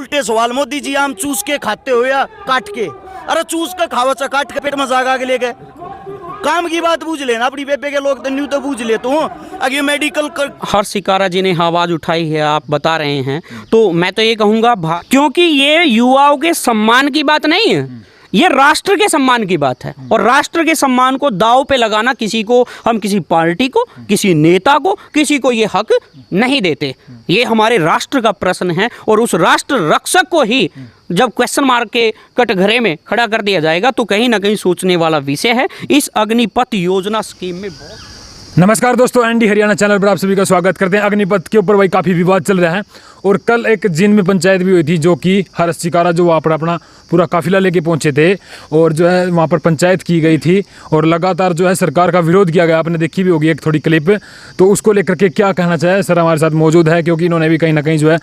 उल्टे सवाल, मोदी जी आम चूस के खाते हो या काट के? अरे चूस के खाओ चा, काट के पेट में जागा के ले गए। काम की बात पूछ लेना, अपनी बेबे के लोग तो न्यू तो पूछ लेते हूँ। अगर मेडिकल हर्ष शिकारा जी ने आवाज उठाई है, आप बता रहे हैं, तो मैं तो ये कहूँगा क्योंकि ये युवाओं के सम्मान की बात नहीं है, ये राष्ट्र के सम्मान की बात है। और राष्ट्र के सम्मान को दांव पे लगाना किसी को, हम किसी पार्टी को, किसी नेता को, किसी को ये हक नहीं देते। ये हमारे राष्ट्र का प्रश्न है और उस राष्ट्र रक्षक को ही जब क्वेश्चन मार्क के कटघरे में खड़ा कर दिया जाएगा तो कहीं ना कहीं सोचने वाला विषय है। इस अग्निपथ योजना स्कीम में नमस्कार दोस्तों, एनडी हरियाणा चैनल पर आप सभी का स्वागत करते हैं। अग्निपथ के ऊपर भाई काफ़ी विवाद चल रहा है और कल एक जिन में पंचायत भी हुई थी जो कि हर्ष शिकारा जो वहाँ पर अपना पूरा काफिला लेके पहुंचे थे और जो है वहाँ पर पंचायत की गई थी और लगातार जो है सरकार का विरोध किया गया। आपने देखी भी होगी एक थोड़ी क्लिप, तो उसको लेकर के क्या कहना चाहे सर हमारे साथ मौजूद है, क्योंकि इन्होंने भी कहीं ना कहीं जो है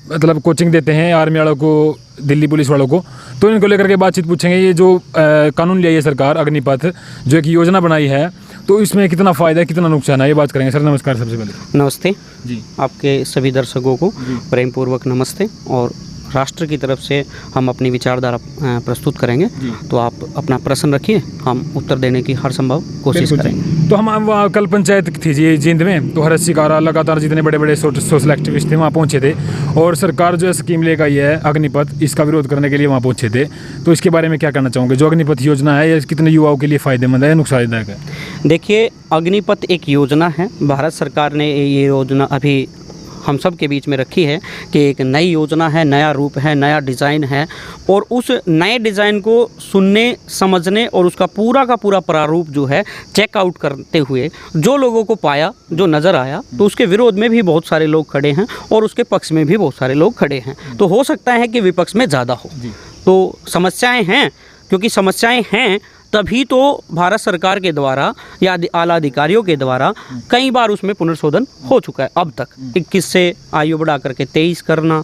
मतलब कोचिंग देते हैं आर्मी वालों को, दिल्ली पुलिस वालों को, तो इनको लेकर के बातचीत पूछेंगे। ये जो कानून लिया है सरकार अग्निपथ जो एक योजना बनाई है, तो इसमें कितना फ़ायदा है कितना नुकसान है, ये बात करेंगे। सर नमस्कार। सबसे पहले नमस्ते जी, आपके सभी दर्शकों को प्रेम पूर्वक नमस्ते। और राष्ट्र की तरफ से हम अपनी विचारधारा प्रस्तुत करेंगे, तो आप अपना प्रश्न रखिए, हम उत्तर देने की हर संभव कोशिश करेंगे। तो हम वहाँ कल पंचायत थी जी जींद में, तो हर्ष शिकारा लगातार जितने बड़े बड़े सोशल एक्टिविस्ट थे वहाँ पहुँचे थे और सरकार जो है स्कीम लेकर आई है अग्निपथ, इसका विरोध करने के लिए वहाँ पहुँचे थे। तो इसके बारे में क्या कहना चाहोगे? जो अग्निपथ योजना है ये कितने युवाओं के लिए फ़ायदेमंद है या नुकसानदायक है? देखिए, अग्निपथ एक योजना है, भारत सरकार ने ये योजना अभी हम सब के बीच में रखी है कि एक नई योजना है, नया रूप है, नया डिज़ाइन है। और उस नए डिज़ाइन को सुनने, समझने और उसका पूरा का पूरा प्रारूप जो है चेकआउट करते हुए जो लोगों को पाया, जो नज़र आया, तो उसके विरोध में भी बहुत सारे लोग खड़े हैं और उसके पक्ष में भी बहुत सारे लोग खड़े हैं। तो हो सकता है कि विपक्ष में ज़्यादा हो, तो समस्याएँ हैं, क्योंकि समस्याएँ हैं तभी तो भारत सरकार के द्वारा या आला अधिकारियों के द्वारा कई बार उसमें पुनर्शोधन हो चुका है। अब तक 21 से आयु बढ़ा करके 23 करना,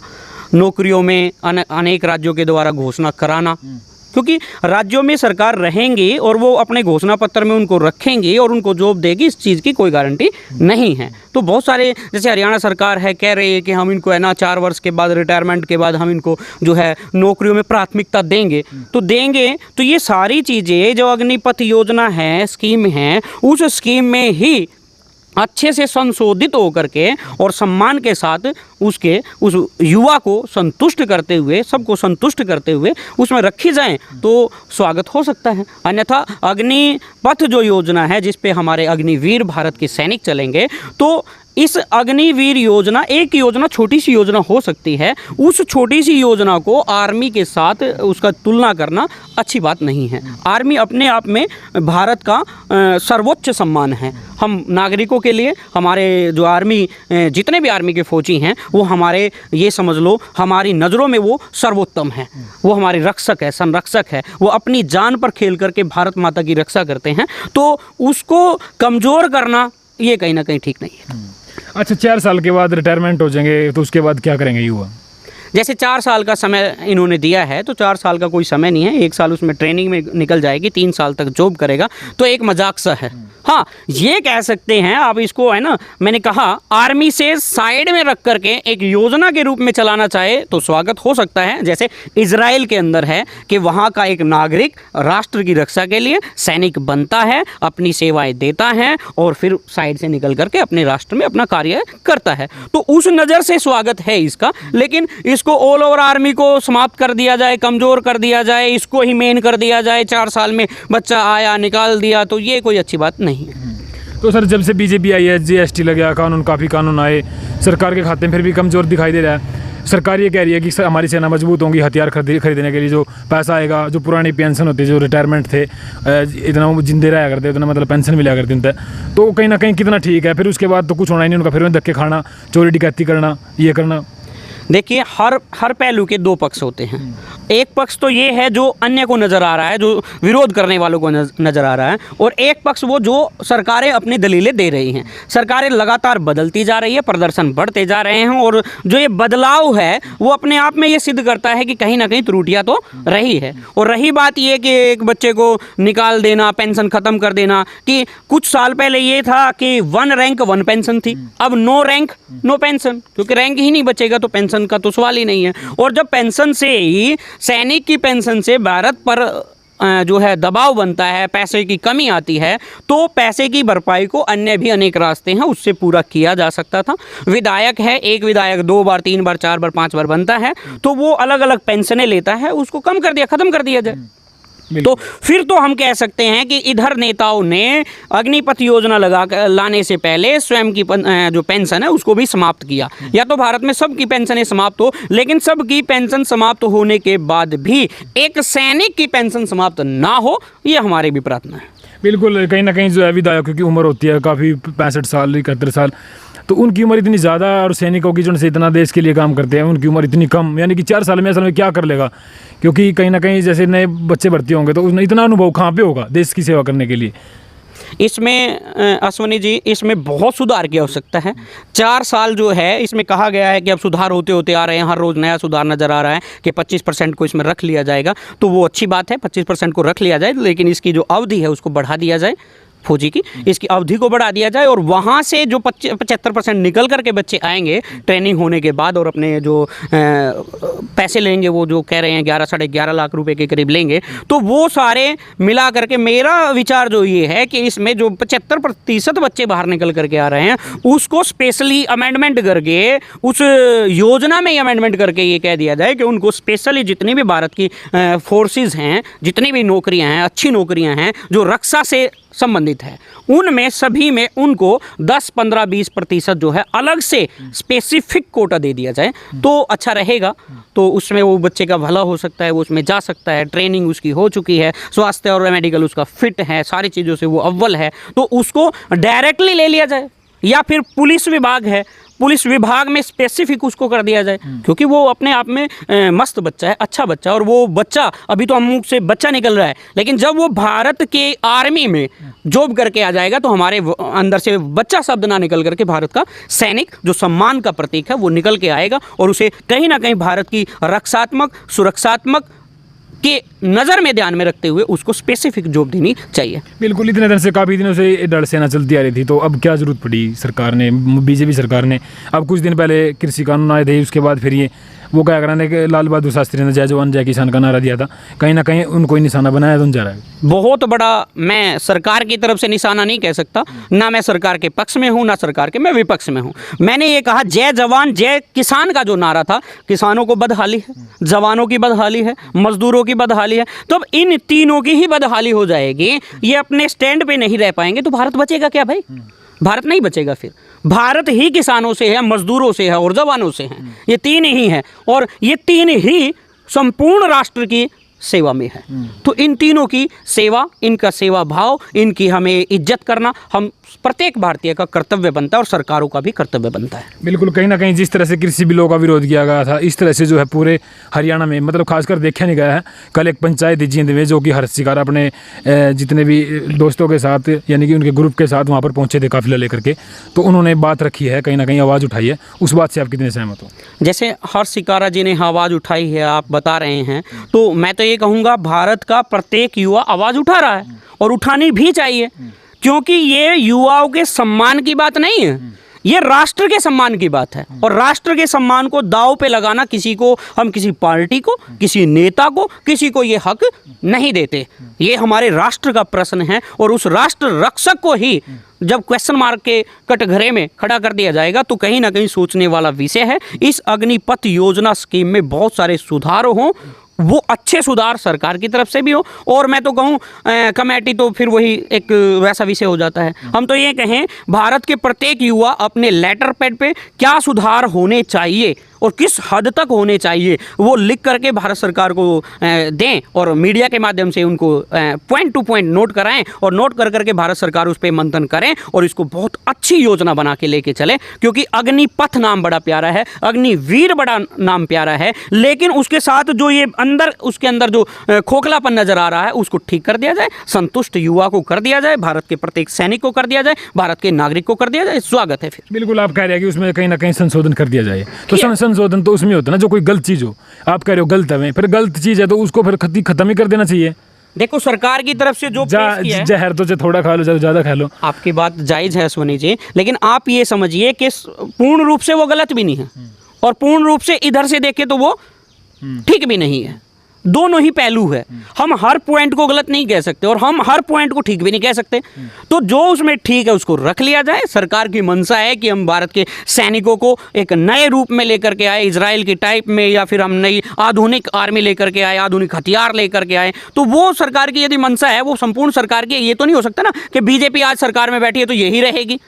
नौकरियों में अनेक राज्यों के द्वारा घोषणा कराना, क्योंकि राज्यों में सरकार रहेंगी और वो अपने घोषणा पत्र में उनको रखेंगी और उनको जॉब देगी, इस चीज़ की कोई गारंटी नहीं है। तो बहुत सारे, जैसे हरियाणा सरकार है, कह रही है कि हम इनको है ना 4 वर्ष के बाद, रिटायरमेंट के बाद हम इनको जो है नौकरियों में प्राथमिकता देंगे, तो देंगे। तो ये सारी चीज़ें जो अग्निपथ योजना है, स्कीम है, उस स्कीम में ही अच्छे से संशोधित होकर के और सम्मान के साथ उस युवा को संतुष्ट करते हुए, सबको संतुष्ट करते हुए उसमें रखी जाएं तो स्वागत हो सकता है। अन्यथा अग्निपथ जो योजना है जिस पे हमारे अग्निवीर भारत के सैनिक चलेंगे, तो इस अग्निवीर योजना एक योजना, छोटी सी योजना हो सकती है, उस छोटी सी योजना को आर्मी के साथ उसका तुलना करना अच्छी बात नहीं है। आर्मी अपने आप में भारत का सर्वोच्च सम्मान है। हम नागरिकों के लिए हमारे जो आर्मी, जितने भी आर्मी के फौजी हैं, वो हमारे, ये समझ लो, हमारी नज़रों में वो सर्वोत्तम है, वो हमारे रक्षक है, संरक्षक है, वो अपनी जान पर खेल करके भारत माता की रक्षा करते हैं। तो उसको कमज़ोर करना ये कहीं ना कहीं ठीक नहीं है। अच्छा, 4 साल के बाद रिटायरमेंट हो जाएंगे तो उसके बाद क्या करेंगे युवा? जैसे 4 साल का समय इन्होंने दिया है, तो 4 साल का कोई समय नहीं है, 1 साल उसमें ट्रेनिंग में निकल जाएगी, 3 साल तक जॉब करेगा, तो एक मजाक सा है। हाँ, ये कह सकते हैं आप इसको, है ना, मैंने कहा आर्मी से साइड में रख करके एक योजना के रूप में चलाना चाहे तो स्वागत हो सकता है। जैसे इजराइल के अंदर है कि वहाँ का एक नागरिक राष्ट्र की रक्षा के लिए सैनिक बनता है, अपनी सेवाएं देता है और फिर साइड से निकल करके अपने राष्ट्र में अपना कार्य करता है। तो उस नज़र से स्वागत है इसका, लेकिन इसको ऑल ओवर आर्मी को समाप्त कर दिया जाए, कमज़ोर कर दिया जाए, इसको ही मेन कर दिया जाए, 4 साल में बच्चा आया निकाल दिया, तो ये कोई अच्छी बात नहीं है। तो सर जब से बीजेपी आई है, जीएसटी लग गया, काफ़ी कानून आए, सरकार के खाते में फिर भी कमज़ोर दिखाई दे रहा है। सरकार ये कह रही है कि हमारी सेना मजबूत होंगी, हथियार खरीदने के लिए जो पैसा आएगा, जो पुरानी पेंशन होती है, जो रिटायरमेंट थे, इतना वो जिंदे रहा करते, उतना मतलब पेंशन मिला करती उनसे, तो कहीं ना कहीं कितना ठीक है। फिर उसके बाद तो कुछ होना ही नहीं उनका, फिर धक्के खाना, चोरी डकैती करना, ये करना। देखिए, हर पहलू के 2 पक्ष होते हैं। एक पक्ष तो ये है जो अन्य को नज़र आ रहा है, जो विरोध करने वालों को नज़र आ रहा है, और एक पक्ष वो जो सरकारें अपनी दलीलें दे रही हैं। सरकारें लगातार बदलती जा रही है, प्रदर्शन बढ़ते जा रहे हैं, और जो ये बदलाव है वो अपने आप में ये सिद्ध करता है कि कहीं ना कहीं त्रुटियां तो रही है। और रही बात ये कि एक बच्चे को निकाल देना, पेंशन ख़त्म कर देना, कि कुछ साल पहले ये था कि 1 रैंक 1 पेंशन थी, अब 9 रैंक 9 पेंशन, क्योंकि रैंक ही नहीं बचेगा तो पेंशन का तो सवाल ही नहीं है। और जब पेंशन से ही, सैनिक की पेंशन से भारत पर जो है दबाव बनता है, पैसे की कमी आती है, तो पैसे की भरपाई को अन्य भी अनेक रास्ते हैं, उससे पूरा किया जा सकता था। विधायक है, एक विधायक 2 बार 3 बार 4 बार 5 बार बनता है, तो वो अलग अलग पेंशनें लेता है, उसको कम कर दिया, ख़त्म कर दिया जाए। तो फिर तो हम कह सकते हैं कि इधर नेताओं ने अग्निपथ योजना लाने से पहले स्वयं की जो पेंशन है उसको भी समाप्त किया। या तो भारत में सबकी पेंशनें समाप्त हो, लेकिन सबकी पेंशन समाप्त होने के बाद भी एक सैनिक की पेंशन समाप्त ना हो, ये हमारी भी प्रार्थना है। बिल्कुल, कहीं ना कहीं जो है विधायकों की उम्र होती है काफ़ी 65 साल 71 साल, तो उनकी उम्र इतनी ज़्यादा, और सैनिकों की जो से इतना देश के लिए काम करते हैं उनकी उम्र इतनी कम, यानी कि 4 साल में असल में क्या कर लेगा, क्योंकि कहीं ना कहीं जैसे नए बच्चे भर्ती होंगे तो उसने इतना अनुभव कहाँ पे होगा देश की सेवा करने के लिए। इसमें अश्वनी जी, इसमें बहुत सुधार की आवश्यकता है। 4 साल जो है इसमें कहा गया है कि अब सुधार होते होते आ रहे हैं, हर रोज़ नया सुधार नज़र आ रहा है कि 25% को इसमें रख लिया जाएगा, तो वो अच्छी बात है, 25% को रख लिया जाए, लेकिन इसकी जो अवधि है उसको बढ़ा दिया जाए, फौजी की इसकी अवधि को बढ़ा दिया जाए, और वहाँ से जो 75% निकल करके बच्चे आएंगे ट्रेनिंग होने के बाद और अपने जो पैसे लेंगे, वो जो कह रहे हैं 11 साढ़े 11 लाख रुपए के करीब लेंगे, तो वो सारे मिला करके मेरा विचार जो ये है कि इसमें जो 75% बच्चे बाहर निकल करके आ रहे हैं उसको स्पेशली अमेंडमेंट करके, उस योजना में अमेंडमेंट करके ये कह दिया जाए कि उनको स्पेशली जितनी भी भारत की फोर्सेस हैं, जितनी भी नौकरियाँ हैं, अच्छी नौकरियाँ हैं जो रक्षा से संबंधित है, उनमें सभी में उनको 10, 15, 20% जो है अलग से स्पेसिफिक कोटा दे दिया जाए तो अच्छा रहेगा। तो उसमें वो बच्चे का भला हो सकता है, वो उसमें जा सकता है, ट्रेनिंग उसकी हो चुकी है, स्वास्थ्य और मेडिकल उसका फिट है, सारी चीज़ों से वो अव्वल है, तो उसको डायरेक्टली ले लिया जाए। या फिर पुलिस विभाग है, पुलिस विभाग में स्पेसिफिक उसको कर दिया जाए, क्योंकि वो अपने आप में मस्त बच्चा है, अच्छा बच्चा, और वो बच्चा अभी तो हम मुख से बच्चा निकल रहा है, लेकिन जब वो भारत के आर्मी में जॉब करके आ जाएगा तो हमारे अंदर से बच्चा शब्द ना निकल करके भारत का सैनिक जो सम्मान का प्रतीक है वो निकल के आएगा, और उसे कहीं ना कहीं भारत की रक्षात्मक, सुरक्षात्मक के नज़र में ध्यान में रखते हुए उसको स्पेसिफिक जॉब देनी चाहिए। बिल्कुल, इतने दिन से, काफ़ी दिनों से डर सेना चलती आ रही थी, तो अब क्या ज़रूरत पड़ी सरकार ने, बीजेपी सरकार ने। अब कुछ दिन पहले कृषि कानून आए थे, उसके बाद फिर ये वो क्या कराने के लाल बहादुर शास्त्री ने जय जवान जय किसान का नारा दिया था, कहीं ना कहीं उनको ही निशाना बनाया जा रहा है। बहुत बड़ा, मैं सरकार की तरफ से निशाना नहीं कह सकता, ना मैं सरकार के पक्ष में हूँ ना सरकार के मैं विपक्ष में हूँ। मैंने ये कहा जय जवान जय किसान का जो नारा था, किसानों को बदहाली है, जवानों की बदहाली है, मजदूरों की बदहाली है, तो अब इन तीनों की ही बदहाली हो जाएगी। ये अपने स्टैंड पे नहीं रह पाएंगे तो भारत बचेगा क्या भाई? भारत नहीं बचेगा। फिर भारत ही किसानों से है, मजदूरों से है और जवानों से है, ये तीन ही है, और ये तीन ही संपूर्ण राष्ट्र की सेवा में है। तो इन तीनों की सेवा, इनका सेवा भाव, इनकी हमें इज्जत करना हम प्रत्येक भारतीय का कर्तव्य बनता है, और सरकारों का भी कर्तव्य बनता है। बिल्कुल, कहीं ना कहीं जिस तरह से कृषि बिलों का विरोध किया गया था, इस तरह से जो है पूरे हरियाणा में, मतलब खासकर देखा नहीं गया है। कल एक पंचायत थी जींद में, जो कि हर्ष शिकारा अपने जितने भी दोस्तों के साथ, यानी कि उनके ग्रुप के साथ वहाँ पर पहुँचे थे काफिला लेकर के, तो उन्होंने बात रखी है, कहीं ना कहीं आवाज़ उठाई है। उस बात से आप कितने सहमत हो? जैसे हर्ष शिकारा जी ने आवाज़ उठाई है, आप बता रहे हैं, तो मैं तो ये कहूँगा भारत का प्रत्येक युवा आवाज़ उठा रहा है, और उठानी भी चाहिए, क्योंकि ये युवाओं के सम्मान की बात नहीं है, ये राष्ट्र के सम्मान की बात है। और राष्ट्र के सम्मान को दांव पे लगाना किसी को, हम किसी पार्टी को, किसी नेता को, किसी को ये हक नहीं देते। ये हमारे राष्ट्र का प्रश्न है, और उस राष्ट्र रक्षक को ही जब क्वेश्चन मार्क के कटघरे में खड़ा कर दिया जाएगा तो कहीं ना कहीं सोचने वाला विषय है। इस अग्निपथ योजना स्कीम में बहुत सारे सुधार हों, वो अच्छे सुधार सरकार की तरफ से भी हो, और मैं तो कहूँ कमेटी तो फिर वही एक वैसा विषय हो जाता है। हम तो ये कहें भारत के प्रत्येक युवा अपने लेटर पैड पे क्या सुधार होने चाहिए और किस हद तक होने चाहिए वो लिख करके भारत सरकार को दें और मीडिया के माध्यम से उनको पॉइंट टू पॉइंट नोट कराएं और नोट कर करके भारत सरकार उस पर मंथन करें और इसको बहुत अच्छी योजना बना के लेके चले। क्योंकि अग्निपथ नाम बड़ा प्यारा है, अग्निवीर बड़ा नाम प्यारा है, लेकिन उसके साथ जो ये उसके अंदर जो खोखलापन नजर आ रहा है उसको ठीक कर दिया जाए, संतुष्ट युवा को कर दिया जाए, भारत के प्रत्येक सैनिक को कर दिया जाए, भारत के नागरिक को कर दिया जाए। स्वागत है। फिर बिल्कुल आप कह रहे हैं कि उसमें कहीं ना कहीं संशोधन कर दिया जाए। तो संशोधन तो उसमें होता है ना, जो कोई गलत चीज हो, आप कह रहे हो गलत है, फिर गलत चीज है तो उसको फिर खत्म ही कर देना चाहिए। देखो सरकार की तरफ से जो पेश किया है, जहर तो थोड़ा खा लो ज्यादा खा लो, आपकी बात जायज है अश्वनी जी, लेकिन आप ये समझिए कि पूर्ण रूप से वो गलत भी नहीं है और पूर्ण रूप से इधर से देखे तो वो ठीक भी नहीं है। दोनों ही पहलू है। हम हर पॉइंट को गलत नहीं कह सकते और हम हर पॉइंट को ठीक भी नहीं कह सकते। तो जो उसमें ठीक है उसको रख लिया जाए। सरकार की मंशा है कि हम भारत के सैनिकों को एक नए रूप में लेकर के आए, इजराइल के टाइप में, या फिर हम नई आधुनिक आर्मी लेकर के आए, आधुनिक हथियार लेकर के आए। तो वो सरकार की यदि मंशा है, वो संपूर्ण सरकार की। ये तो नहीं हो सकता ना कि बीजेपी आज सरकार में बैठी है तो यही रहेगी,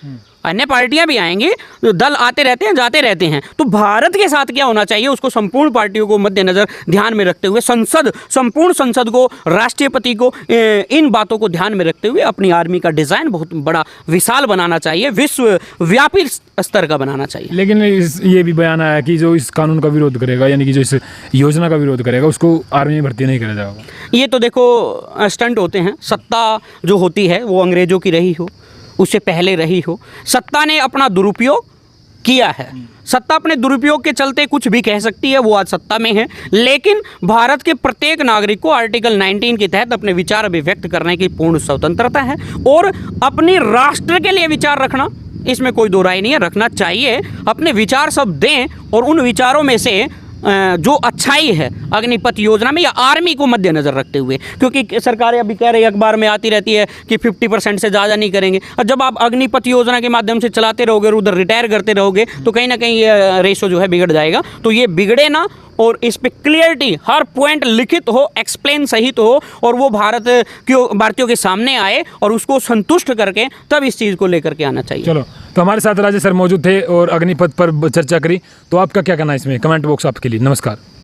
अन्य पार्टियां भी आएंगी, दल आते रहते हैं जाते रहते हैं। तो भारत के साथ क्या होना चाहिए उसको संपूर्ण पार्टियों को मद्देनजर ध्यान में रखते हुए संपूर्ण संसद को, राष्ट्रपति को इन बातों को ध्यान में रखते हुए अपनी आर्मी का डिजाइन बहुत बड़ा विशाल बनाना चाहिए, विश्वव्यापी स्तर का बनाना चाहिए। लेकिन ये भी बयान आया कि जो इस कानून का विरोध करेगा, यानी कि जो इस योजना का विरोध करेगा, उसको आर्मी में भर्ती नहीं करा जाएगा। ये तो देखो स्टंट होते हैं। सत्ता जो होती है वो अंग्रेजों की रही हो, उससे पहले रही हो, सत्ता ने अपना दुरुपयोग किया है। सत्ता अपने दुरुपयोग के चलते कुछ भी कह सकती है, वो आज सत्ता में है। लेकिन भारत के प्रत्येक नागरिक को आर्टिकल 19 के तहत अपने विचार अभिव्यक्त करने की पूर्ण स्वतंत्रता है और अपने राष्ट्र के लिए विचार रखना, इसमें कोई दो राय नहीं है, रखना चाहिए। अपने विचार सब दें और उन विचारों में से जो अच्छाई है अग्निपथ योजना में या आर्मी को मद्देनजर रखते हुए, क्योंकि सरकारें अभी कह रही है, अखबार में आती रहती है कि 50% से ज़्यादा नहीं करेंगे। और जब आप अग्निपथ योजना के माध्यम से चलाते रहोगे और उधर रिटायर करते रहोगे तो कहीं ना कहीं ये रेशो जो है बिगड़ जाएगा। तो ये बिगड़े ना और इस पे क्लियरिटी, हर पॉइंट लिखित हो, एक्सप्लेन सहित हो और वो भारतीयों के सामने आए और उसको संतुष्ट करके तब इस चीज़ को लेकर के आना चाहिए। चलो, तो हमारे साथ राजेश सर मौजूद थे और अग्निपथ पर चर्चा करी। तो आपका क्या कहना है इसमें? कमेंट बॉक्स आपके लिए। नमस्कार।